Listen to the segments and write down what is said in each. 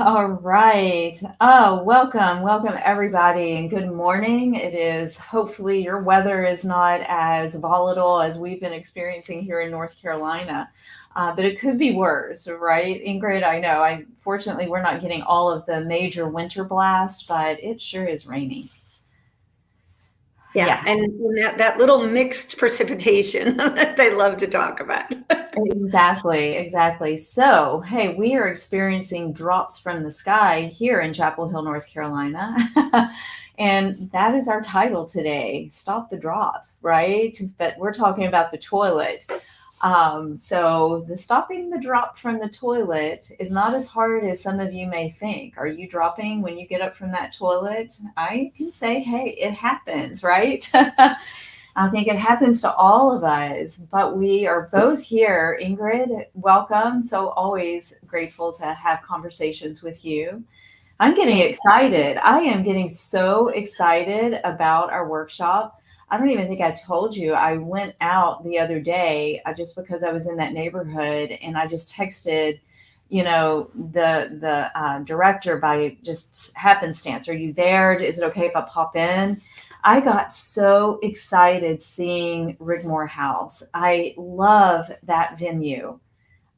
All right. Oh, welcome everybody, and good morning. It is hopefully your weather is not as volatile as we've been experiencing here in North Carolina, but it could be worse, right? Ingrid, I know. Fortunately we're not getting all of the major winter blast, but it sure is rainy. Yeah, Yeah. and that little mixed precipitation that they love to talk about. Exactly. So, hey, we are experiencing drops from the sky here in Chapel Hill, North Carolina. And that is our title today, Stop the Drop, right? But we're talking about the toilet. So, the stopping the drop from the toilet is not as hard as some of you may think. Are you dropping when you get up from that toilet? I can say, hey, it happens, right? I think it happens to all of us, but we are both here. Ingrid, welcome. So, always grateful to have conversations with you. I'm getting Thank excited. I am getting so excited about our workshop. I don't even think I told you. I went out the other day just because I was in that neighborhood, and I just texted, the director by just happenstance. Are you there? Is it okay if I pop in? I got so excited seeing Rigmore House. I love that venue.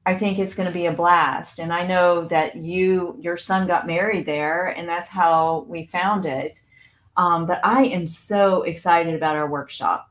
I think it's going to be a blast. And I know that your son got married there, and that's how we found it. But I am so excited about our workshop.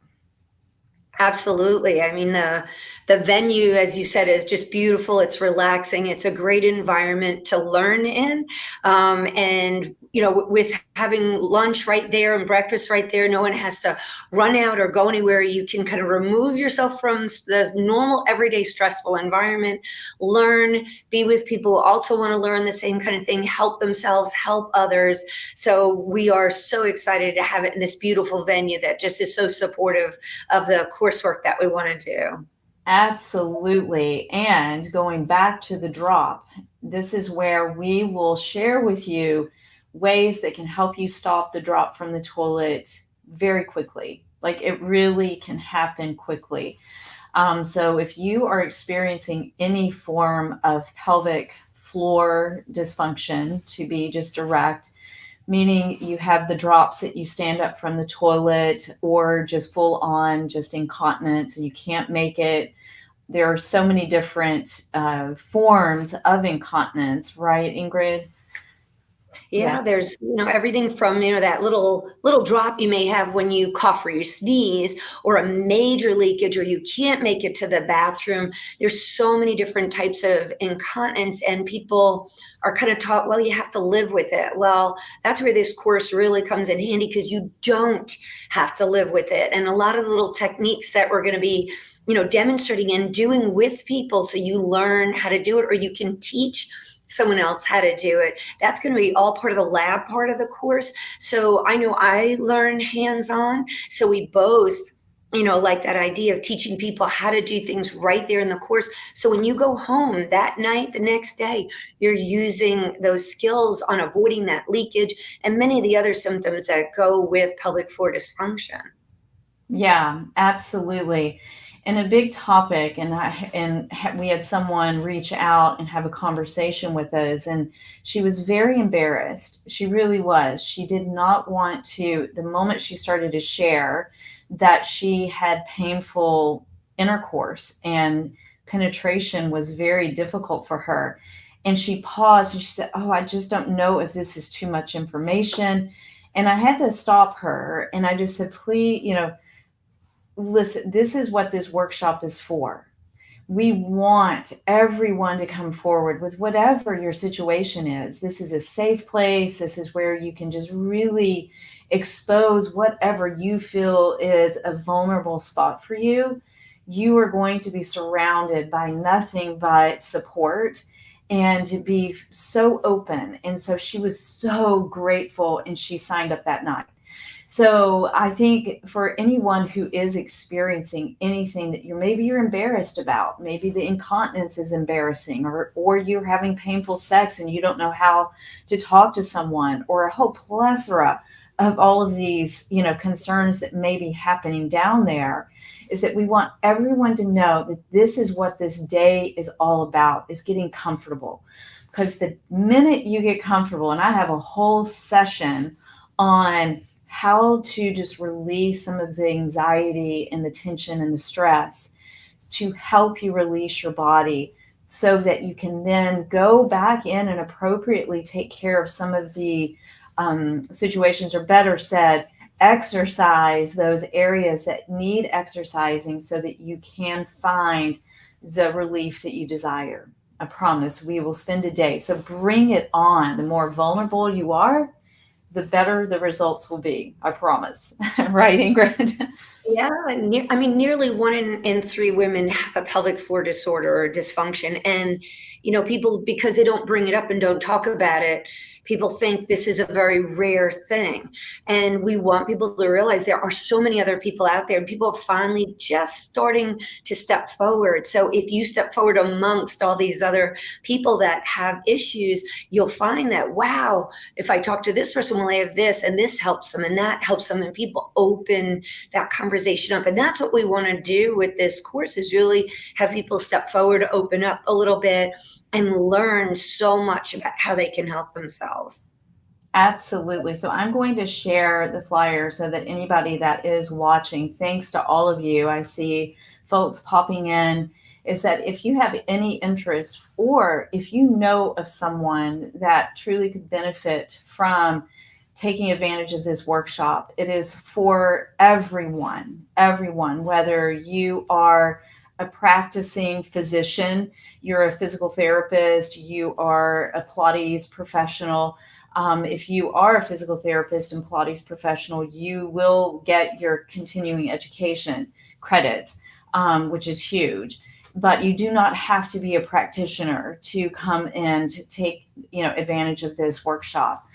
Absolutely. I mean, the venue, as you said, is just beautiful. It's relaxing. It's a great environment to learn in. And with having lunch right there and breakfast right there, no one has to run out or go anywhere. You can kind of remove yourself from the normal, everyday, stressful environment, learn, be with people who also want to learn the same kind of thing, help themselves, help others. So we are so excited to have it in this beautiful venue that just is so supportive of the coursework that we want to do. Absolutely. And going back to the drop, this is where we will share with you ways that can help you stop the drop from the toilet very quickly. Like it really can happen quickly. So if you are experiencing any form of pelvic floor dysfunction, to be just direct, meaning you have the drops that you stand up from the toilet or just full on just incontinence and you can't make it. There are so many different forms of incontinence, right, Ingrid? Yeah. Yeah, there's everything from that little drop you may have when you cough or you sneeze, or a major leakage, or you can't make it to the bathroom. There's so many different types of incontinence, and people are kind of taught, well, you have to live with it. Well, that's where this course really comes in handy, because you don't have to live with it. And a lot of the little techniques that we're going to be demonstrating and doing with people, so you learn how to do it, or you can teach someone else how to do it. That's going to be all part of the lab part of the course. So I know I learn hands-on. So we both like that idea of teaching people how to do things right there in the course. So when you go home that night, the next day, you're using those skills on avoiding that leakage and many of the other symptoms that go with pelvic floor dysfunction. Yeah, absolutely. And a big topic, we had someone reach out and have a conversation with us, and she was very embarrassed. She really was. She did not want to. The moment she started to share that she had painful intercourse and penetration was very difficult for her, and she paused and she said, "Oh, I just don't know if this is too much information." And I had to stop her, and I just said, "Please, listen, this is what this workshop is for. We want everyone to come forward with whatever your situation is. This is a safe place. This is where you can just really expose whatever you feel is a vulnerable spot for you. You are going to be surrounded by nothing but support and to be so open." And so she was so grateful and she signed up that night. So I think for anyone who is experiencing anything that you're embarrassed about, maybe the incontinence is embarrassing, or you're having painful sex and you don't know how to talk to someone, or a whole plethora of all of these, concerns that may be happening down there. is that we want everyone to know that this is what this day is all about, is getting comfortable. Because the minute you get comfortable, and I have a whole session on how to just release some of the anxiety and the tension and the stress to help you release your body so that you can then go back in and appropriately take care of some of the situations, or better said, exercise those areas that need exercising so that you can find the relief that you desire. I promise we will spend a day. So bring it on. The more vulnerable you are, the better the results will be. I promise. Right, Ingrid? Yeah, I mean, nearly one in three women have a pelvic floor disorder or dysfunction. And, people, because they don't bring it up and don't talk about it, people think this is a very rare thing. And we want people to realize there are so many other people out there, and people are finally just starting to step forward. So if you step forward amongst all these other people that have issues, you'll find that, wow, if I talk to this person, well, I have this, and this helps them, and that helps them. And people open that conversation up. And that's what we want to do with this course, is really have people step forward, open up a little bit, and learn so much about how they can help themselves. Absolutely. So I'm going to share the flyer so that anybody that is watching, thanks to all of you, I see folks popping in, is that if you have any interest, or if you know of someone that truly could benefit from taking advantage of this workshop, it is for everyone, whether you are a practicing physician, you're a physical therapist, you are a Pilates professional. If you are a physical therapist and Pilates professional, you will get your continuing education credits, which is huge. But you do not have to be a practitioner to come and to take advantage of this workshop.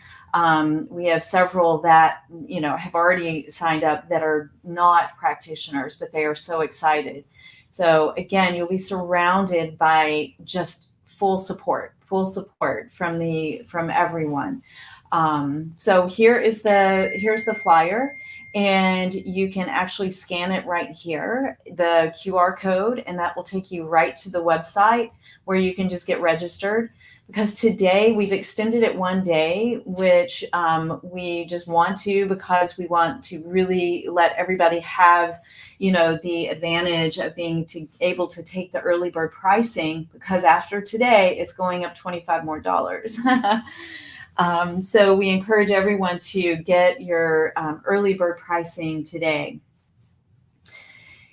We have several that have already signed up that are not practitioners, but they are so excited. So again, you'll be surrounded by just full support from everyone. So here's the flyer, and you can actually scan it right here, the QR code, and that will take you right to the website where you can just get registered. Because today we've extended it one day, which we just want to, because we want to really let everybody have the advantage of being able to take the early bird pricing, because after today it's going up $25 more. So we encourage everyone to get your early bird pricing today.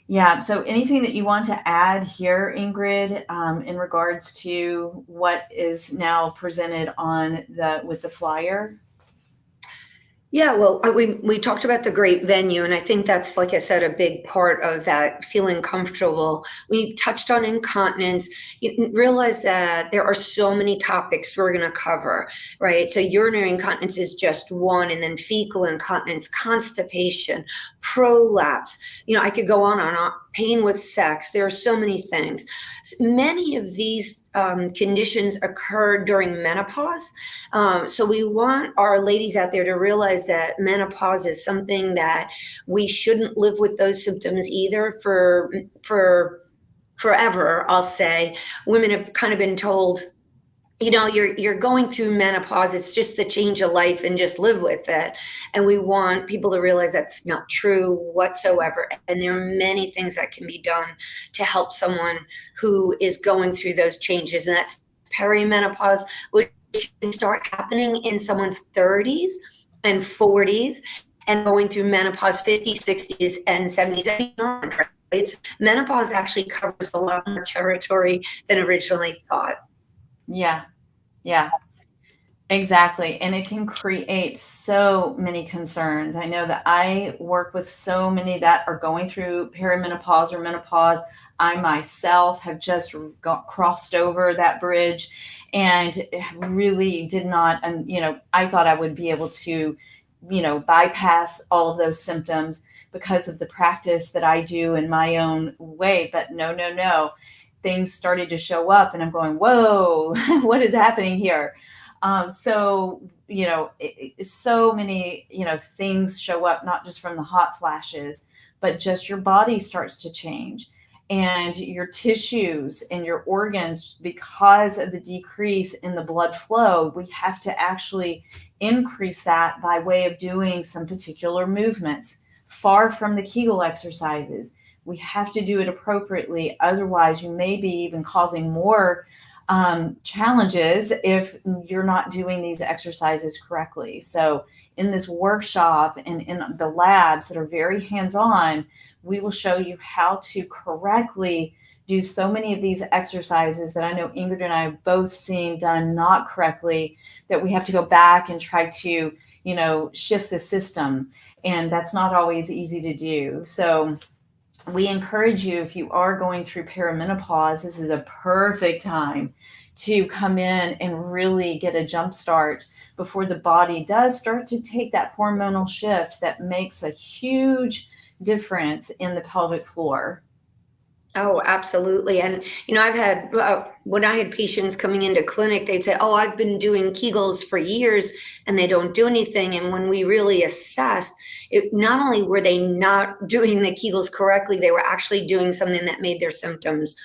Yeah. So anything that you want to add here, Ingrid, in regards to what is now presented with the flyer? Yeah, well, we talked about the great venue, and I think that's, like I said, a big part of that, feeling comfortable. We touched on incontinence. You realize that there are so many topics we're going to cover, right? So urinary incontinence is just one, and then fecal incontinence, constipation, prolapse. I could go on and on. Pain with sex. There are so many things. Many of these conditions occur during menopause. So we want our ladies out there to realize that menopause is something that we shouldn't live with those symptoms either for forever. I'll say women have kind of been told, you're going through menopause. It's just the change of life, and just live with it. And we want people to realize that's not true whatsoever. And there are many things that can be done to help someone who is going through those changes. And that's perimenopause, which can start happening in someone's 30s and 40s, and going through menopause 50s, 60s, and 70s and beyond. Right? Menopause actually covers a lot more territory than originally thought. Yeah, exactly. And it can create so many concerns. I know that I work with so many that are going through perimenopause or menopause. I myself have just crossed over that bridge, and really did not, and I thought I would be able to, bypass all of those symptoms because of the practice that I do in my own way. But no. Things started to show up, and I'm going, whoa, what is happening here? So so many things show up, not just from the hot flashes, but just your body starts to change, and your tissues and your organs, because of the decrease in the blood flow, we have to actually increase that by way of doing some particular movements far from the Kegel exercises. We have to do it appropriately. Otherwise, you may be even causing more challenges if you're not doing these exercises correctly. So, in this workshop and in the labs that are very hands on, we will show you how to correctly do so many of these exercises that I know Ingrid and I have both seen done not correctly, that we have to go back and try to, shift the system. And that's not always easy to do. So, we encourage you, if you are going through perimenopause, this is a perfect time to come in and really get a jump start before the body does start to take that hormonal shift that makes a huge difference in the pelvic floor. Oh, absolutely. And, I've had, when I had patients coming into clinic, they'd say, oh, I've been doing Kegels for years and they don't do anything. And when we really assessed, not only were they not doing the Kegels correctly, they were actually doing something that made their symptoms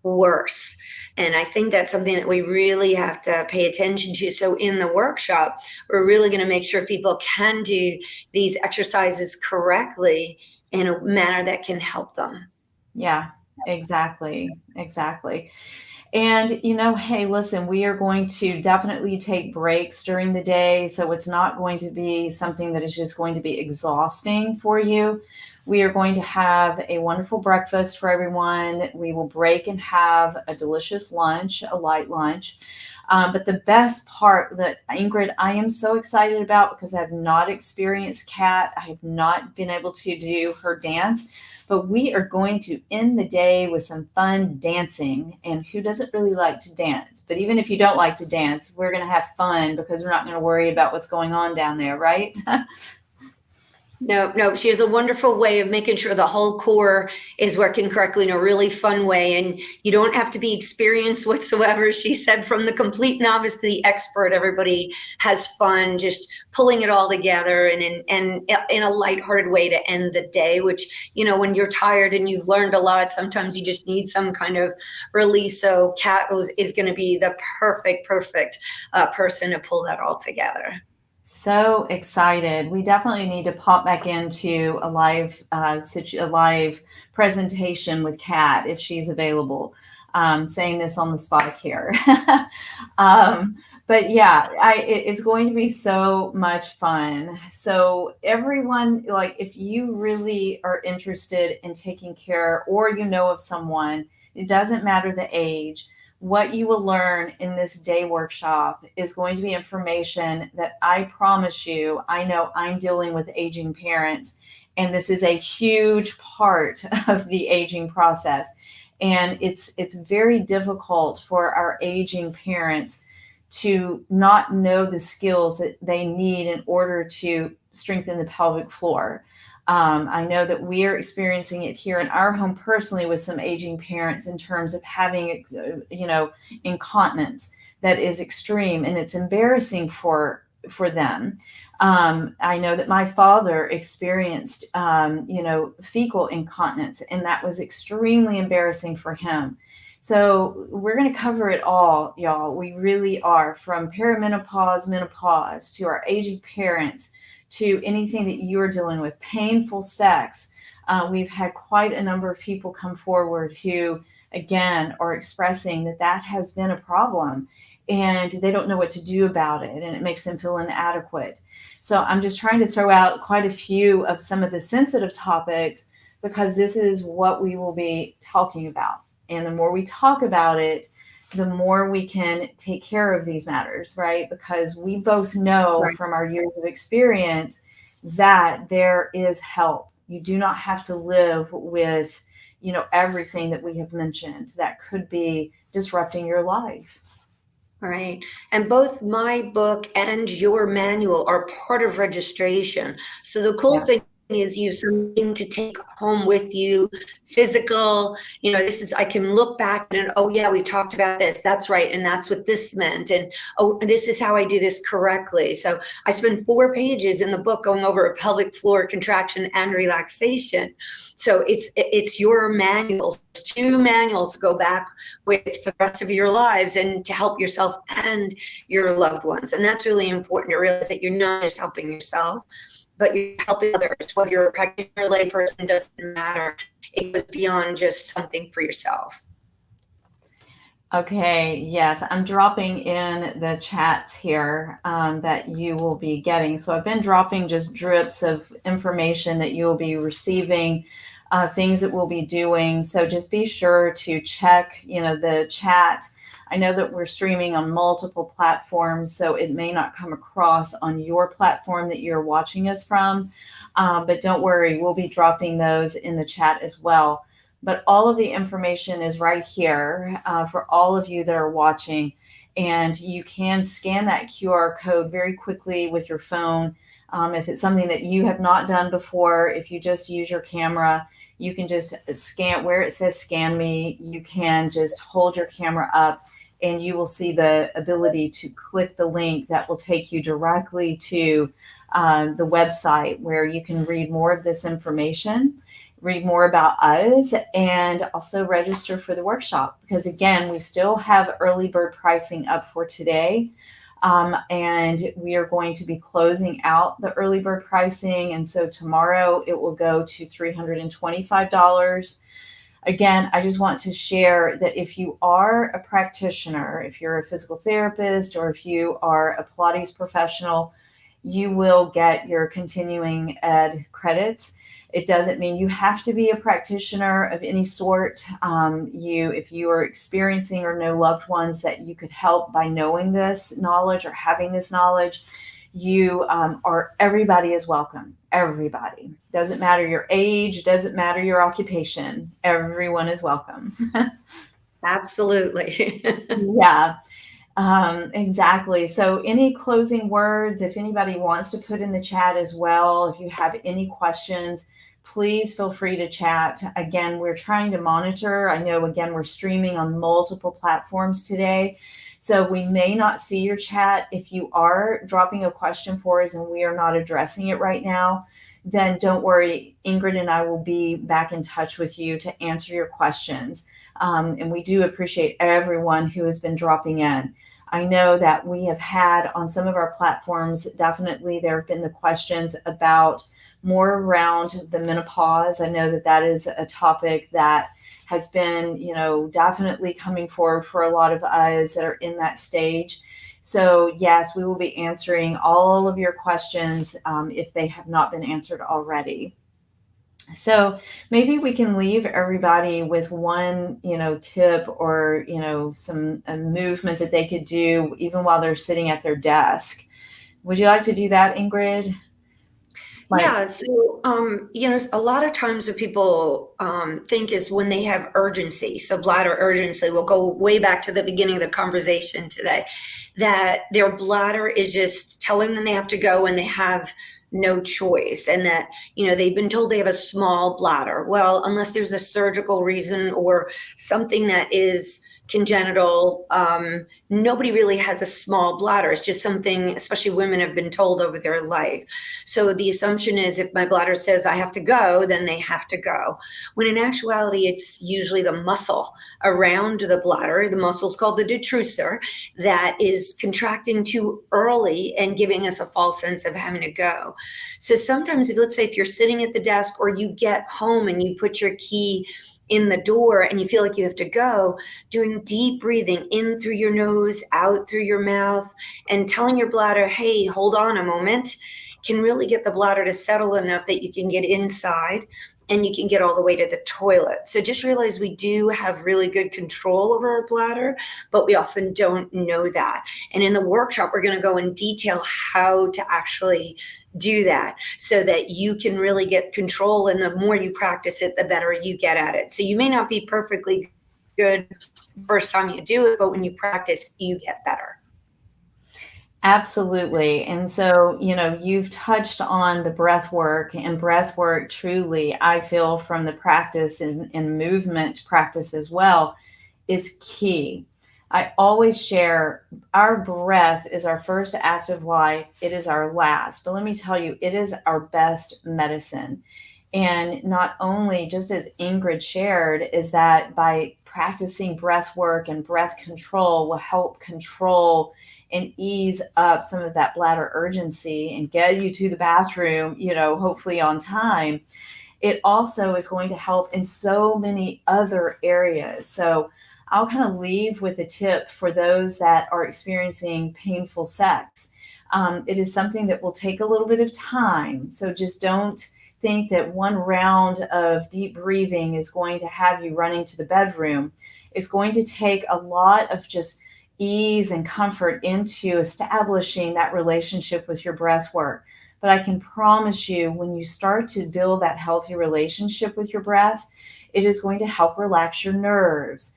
worse. And I think that's something that we really have to pay attention to. So in the workshop, we're really going to make sure people can do these exercises correctly in a manner that can help them. Yeah, exactly. Exactly. And, hey, listen, we are going to definitely take breaks during the day. So it's not going to be something that is just going to be exhausting for you. We are going to have a wonderful breakfast for everyone. We will break and have a delicious lunch, a light lunch. But the best part that, Ingrid, I am so excited about, because I have not experienced Kat. I have not been able to do her dance, but we are going to end the day with some fun dancing. And who doesn't really like to dance? But even if you don't like to dance, we're going to have fun, because we're not going to worry about what's going on down there, right? No, no, she has a wonderful way of making sure the whole core is working correctly in a really fun way. And you don't have to be experienced whatsoever. She said from the complete novice to the expert, everybody has fun just pulling it all together, and in a lighthearted way to end the day, which, when you're tired and you've learned a lot, sometimes you just need some kind of release. So Kat is going to be the perfect person to pull that all together. So excited. We definitely need to pop back into a live presentation with Kat if she's available. Saying this on the spot here. But yeah, it's going to be so much fun. So everyone, like, if you really are interested in taking care, or of someone, it doesn't matter the age, what you will learn in this day workshop is going to be information that I promise you, I know I'm dealing with aging parents, and this is a huge part of the aging process. And it's very difficult for our aging parents to not know the skills that they need in order to strengthen the pelvic floor. I know that we are experiencing it here in our home personally with some aging parents, in terms of having, incontinence that is extreme, and it's embarrassing for them. I know that my father experienced, fecal incontinence, and that was extremely embarrassing for him. So we're going to cover it all, y'all. We really are, from perimenopause, menopause, to our aging parents, to anything that you are dealing with, painful sex. We've had quite a number of people come forward who, again, are expressing that has been a problem, and they don't know what to do about it, and it makes them feel inadequate. So I'm just trying to throw out quite a few of some of the sensitive topics, because this is what we will be talking about. And the more we talk about it, the more we can take care of these matters, right? Because we both know Right. from our years of experience that there is help. You do not have to live with, everything that we have mentioned that could be disrupting your life. Right. And both my book and your manual are part of registration. So the cool Yeah. thing is you have something to take home with you, physical, I can look back and, oh yeah, we talked about this. That's right. And that's what this meant. And, oh, this is how I do this correctly. So I spend 4 pages in the book going over a pelvic floor contraction and relaxation. So it's your manuals, 2 manuals to go back with for the rest of your lives and to help yourself and your loved ones. And that's really important to realize that you're not just helping yourself, but you're helping others. Whether you're a practitioner, layperson, doesn't matter. It goes beyond just something for yourself. Okay, yes, I'm dropping in the chats here that you will be getting. So I've been dropping just drips of information that you will be receiving, things that we'll be doing. So just be sure to check, the chat. I know that we're streaming on multiple platforms, so it may not come across on your platform that you're watching us from, but don't worry, we'll be dropping those in the chat as well. But all of the information is right here for all of you that are watching. And you can scan that QR code very quickly with your phone. If it's something that you have not done before, if you just use your camera, you can just scan where it says scan me. You can just hold your camera up and you will see the ability to click the link that will take you directly to the website where you can read more of this information, read more about us, and also register for the workshop. Because again, we still have early bird pricing up for today. And we are going to be closing out the early bird pricing. And so tomorrow it will go to $325. Again, I just want to share that if you are a practitioner, if you're a physical therapist, or if you are a Pilates professional, you will get your continuing ed credits. It doesn't mean you have to be a practitioner of any sort. If you are experiencing or know loved ones that you could help by knowing this knowledge or having this knowledge, everybody is welcome. Everybody. Doesn't matter your age, doesn't matter your occupation. Everyone is welcome. Absolutely. Yeah. Exactly. So any closing words, if anybody wants to put in the chat as well, if you have any questions, please feel free to chat. Again, we're trying to monitor. I know, again, we're streaming on multiple platforms today. So we may not see your chat. If you are dropping a question for us and we are not addressing it right now, then don't worry. Ingrid and I will be back in touch with you to answer your questions. And we do appreciate everyone who has been dropping in. I know that we have had on some of our platforms, definitely there have been the questions about more around the menopause. I know that that is a topic that has been, definitely coming forward for a lot of us that are in that stage. So yes, we will be answering all of your questions if they have not been answered already. So maybe we can leave everybody with one, tip or, some movement that they could do even while they're sitting at their desk. Would you like to do that, Ingrid? Yeah, so a lot of times what people think is when they have urgency, so bladder urgency, we'll go way back to the beginning of the conversation today, that their bladder is just telling them they have to go and they have no choice, and that they've been told they have a small bladder. Well, unless there's a surgical reason or something that is congenital, nobody really has a small bladder. It's just something, especially women, have been told over their life. So the assumption is if my bladder says I have to go, then they have to go. When in actuality, it's usually the muscle around the bladder, the muscle is called the detrusor, that is contracting too early and giving us a false sense of having to go. So sometimes, let's say if you're sitting at the desk or you get home and you put your key in the door and you feel like you have to go, doing deep breathing in through your nose, out through your mouth, and telling your bladder, hey, hold on a moment, can really get the bladder to settle enough that you can get inside and you can get all the way to the toilet. So just realize we do have really good control over our bladder, but we often don't know that. And in the workshop, we're going to go in detail how to actually do that so that you can really get control. And the more you practice it, the better you get at it. So you may not be perfectly good the first time you do it, but when you practice, you get better. Absolutely. And so, you've touched on the breath work, and breath work truly, I feel from the practice and movement practice as well, is key. I always share our breath is our first act of life, it is our last. But let me tell you, it is our best medicine. And not only, just as Ingrid shared, is that by practicing breath work and breath control will help control and ease up some of that bladder urgency and get you to the bathroom, hopefully on time. It also is going to help in so many other areas. So I'll kind of leave with a tip for those that are experiencing painful sex. It is something that will take a little bit of time. So just don't think that one round of deep breathing is going to have you running to the bedroom. It's going to take a lot of just ease and comfort into establishing that relationship with your breath work. But I can promise you, when you start to build that healthy relationship with your breath, it is going to help relax your nerves.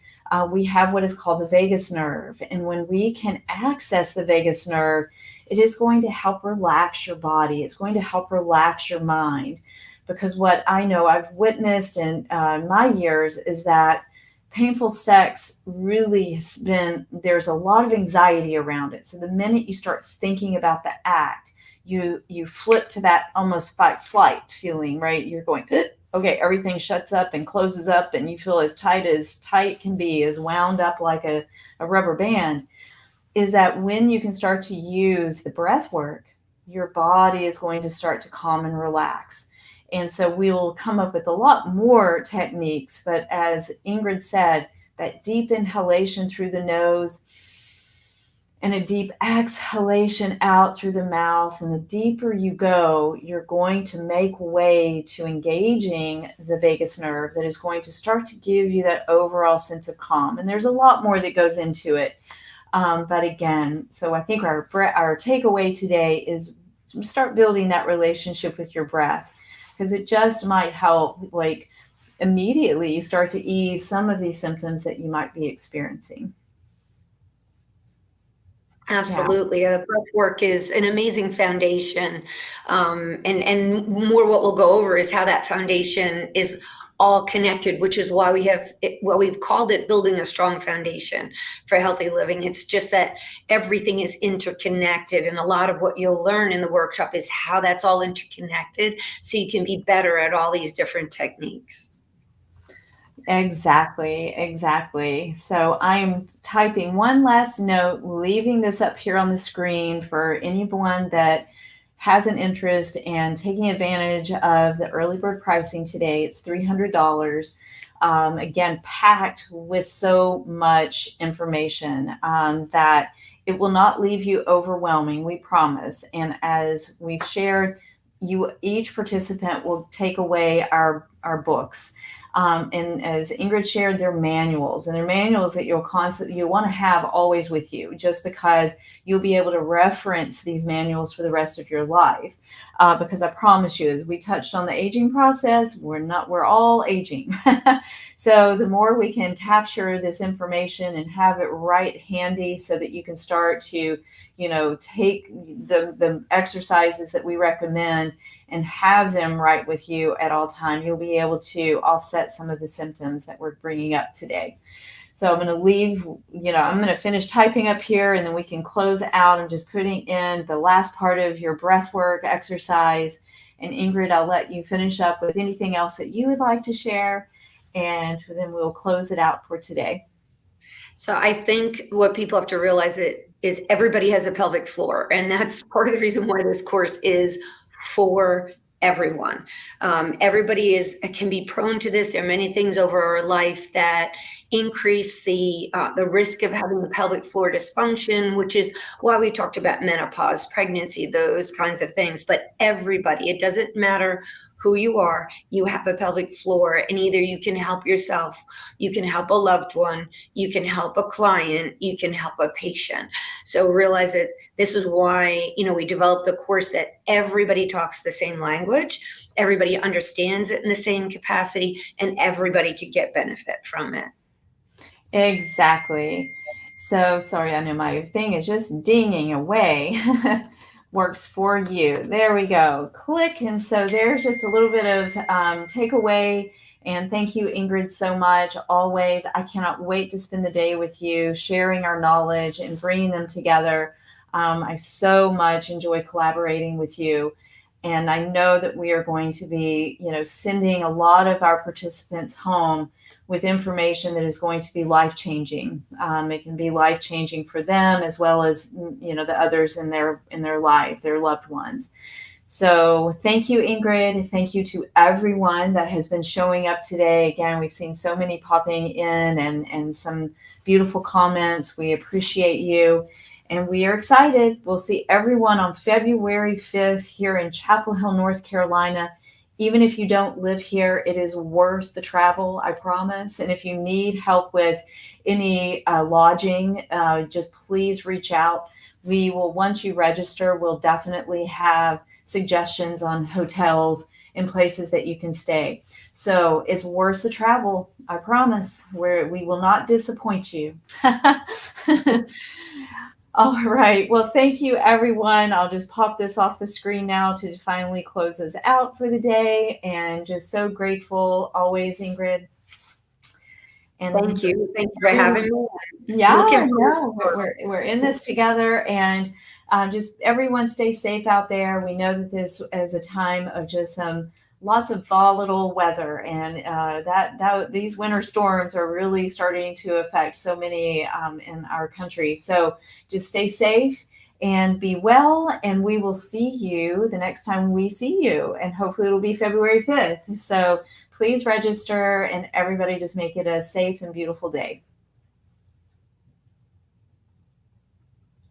We have what is called the vagus nerve. And when we can access the vagus nerve, it is going to help relax your body. It's going to help relax your mind. Because what I know I've witnessed in my years is that painful sex really has been, there's a lot of anxiety around it. So the minute you start thinking about the act, you flip to that almost fight flight feeling, right? You're going, okay, everything shuts up and closes up, and you feel as tight can be, as wound up like a rubber band. Is that when you can start to use the breath work, your body is going to start to calm and relax. And so we will come up with a lot more techniques. But as Ingrid said, that deep inhalation through the nose and a deep exhalation out through the mouth. And the deeper you go, you're going to make way to engaging the vagus nerve that is going to start to give you that overall sense of calm. And there's a lot more that goes into it. But again, so I think our takeaway today is start building that relationship with your breath, because it just might help, like, immediately you start to ease some of these symptoms that you might be experiencing. Yeah. Absolutely. Breath work is an amazing foundation. And more what we'll go over is how that foundation is all connected, which is why we've called it building a strong foundation for healthy living. It's just that everything is interconnected. And a lot of what you'll learn in the workshop is how that's all interconnected so you can be better at all these different techniques. Exactly, exactly. So I'm typing one last note, leaving this up here on the screen for anyone that has an interest in taking advantage of the early bird pricing today. It's $300. Again, packed with so much information that it will not leave you overwhelming, we promise. And as we've shared, each participant will take away our books. And as Ingrid shared, they're manuals, and they're manuals that you want to have always with you, just because you'll be able to reference these manuals for the rest of your life. Because I promise you, as we touched on the aging process, we're all aging. So the more we can capture this information and have it right handy, so that you can start to, take the exercises that we recommend and have them right with you at all time, you'll be able to offset some of the symptoms that we're bringing up today. So I'm going to leave, I'm going to finish typing up here, and then we can close out. I'm just putting in the last part of your breath work exercise. And Ingrid, I'll let you finish up with anything else that you would like to share, and then we'll close it out for today. So I think what people have to realize is everybody has a pelvic floor, and that's part of the reason why this course is for everyone. Everybody can be prone to this. There are many things over our life that increase the risk of having the pelvic floor dysfunction, which is why we talked about menopause, pregnancy, those kinds of things. But everybody, it doesn't matter who you are, you have a pelvic floor, and either you can help yourself, you can help a loved one, you can help a client, you can help a patient. So realize that this is why, we developed the course, that everybody talks the same language, everybody understands it in the same capacity, and everybody could get benefit from it. Exactly. So sorry, I know my thing is just dinging away. Works for you. There we go. Click. And so there's just a little bit of takeaway. And thank you, Ingrid, so much. Always, I cannot wait to spend the day with you, sharing our knowledge and bringing them together. I so much enjoy collaborating with you. And I know that we are going to be, sending a lot of our participants home with information that is going to be life changing. It can be life changing for them as well as the others in their life, their loved ones. So thank you, Ingrid. Thank you to everyone that has been showing up today. Again, we've seen so many popping in and some beautiful comments. We appreciate you. And we are excited. We'll see everyone on February 5th here in Chapel Hill, North Carolina. Even if you don't live here, it is worth the travel, I promise. And if you need help with any lodging, just please reach out. We will, once you register, we'll definitely have suggestions on hotels and places that you can stay. So it's worth the travel, I promise. We will not disappoint you. All right. Well, thank you, everyone. I'll just pop this off the screen now to finally close us out for the day. And just so grateful always, Ingrid. And Thank you. Thank you for having me. yeah, Looking no, forward. we're in this together, and just everyone stay safe out there. We know that this is a time of just some lots of volatile weather, and that these winter storms are really starting to affect so many in our country. So just stay safe and be well, and we will see you the next time we see you, and hopefully it'll be February 5th. So please register, and everybody just make it a safe and beautiful day.